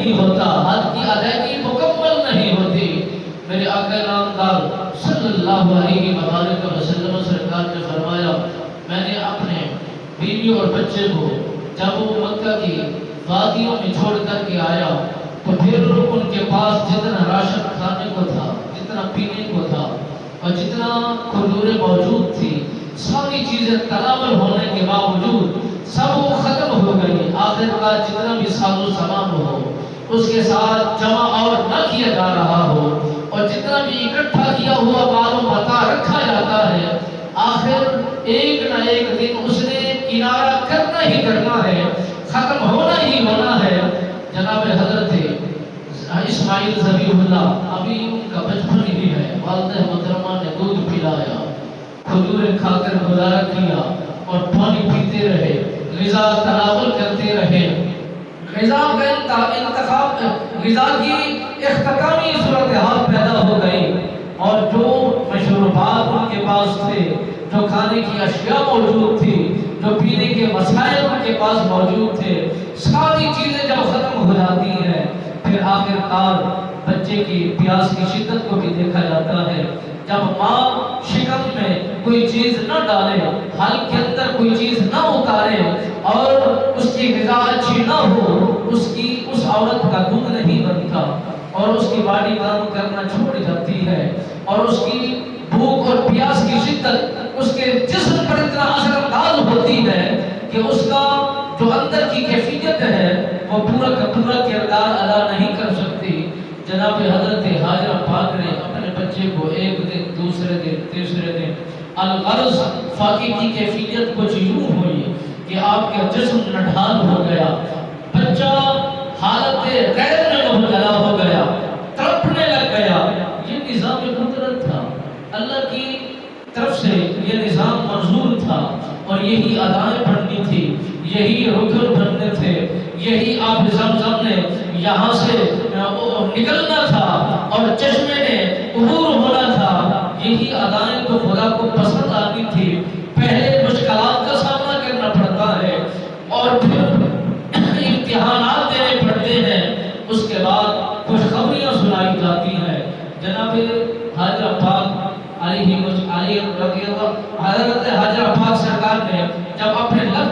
نہیں ہوتا، حج کی ادائیگی مکمل نہیں ہوتی۔ میرے آقا نامدار صلی اللہ علیہ وسلم سرکار نے فرمایا، میں نے اپنے بیوی اور بچے کو جب وہ مکہ کی وادیوں میں چھوڑ کر کے آیا تو پھر ان کے پاس جتنا راشن کھانے کو تھا، جتنا پینے کو تھا اور جتنا کھجوریں موجود تھی، ساری چیزیں تناول ہونے کے باوجود سب وہ ختم ہو گئی۔ آخر کا جتنا بھی ساز و سامان ہو اس کے ساتھ جمع اور نہ کیا جا رہا ہو، اور جتنا بھی اکٹھا کیا ہوا مال و متاع رکھا جاتا ہے، آخر ایک نہ ایک دن اس نے کنارہ کرنا ہی کرنا ہے، ختم ہونا ہی ہونا ہے۔ جناب حضرت اسماعیل ذبیح اللہ، ابھی ان کا بچپن ہی ہے، والدہ محترمہ نے دودھ پلایا، کھجوریں کھا کر گزارا کیا اور پانی پیتے رہے، غذا تناول کرتے رہے۔ غذا کا انتخاب، غذا کی اختتامی صورتحال پیدا ہو گئی، اور جو مشروبات ان کے پاس تھے، جو کھانے کی اشیاء موجود تھی، جو پینے کے وسائل ان کے پاس موجود تھے، ساری چیزیں جب ختم ہو جاتی ہیں پھر آخر کار بچے کی پیاس کی شدت کو بھی دیکھا جاتا ہے۔ جب ماں شکم میں کوئی چیز نہ ڈالے، حل کے اندر کوئی چیز نہ اتارے اور اس کی غذا اچھی نہ ہو، اس عورت کا دودھ نہیں بنتا اور اس کی باڈی کام کرنا چھوڑ جاتی ہے، اور اس کی بھوک اور پیاس کی شدت اس کے جسم پر اتنا اثر انداز ہوتی ہے کہ اس کا جو اندر کی کیفیت ہے وہ پورا کا پورا کردار ادا نہیں کر سکتی۔ جناب حضرت حاجرہ پاک نے اپنے بچے کو ایک دن، دوسرے دن، تیسرے دن، الغرض فاقے کی کیفیت کچھ یوں ہوئی کہ آپ کا جسم نڈھال ہو گیا، بچہ حالت غیر میں مبتلا ہو گیا، تڑپنے لگ گیا۔ یہ نظام قدرت تھا، اللہ کی طرف سے یہ نظام منظور تھا، اور یہی ادائیں پڑھنی تھی، یہی رکن بننے تھے، یہی آب زمزم نے یہاں سے نکلنا تھا اور چشمے نے عبور ہونا تھا۔ یہی ادائیں تو خدا کو پسند آتی تھی۔ پہلے مشکلات کا سامنا کرنا پڑتا ہے اور پھر امتحانات دینے پڑتے ہیں، اس کے بعد خوشخبریاں سنائی جاتی ہیں۔ جناب حاجرہ پاک علیہ رضی اللہ، حضرت حاجرہ پاک سرکار نے جب اپنے لب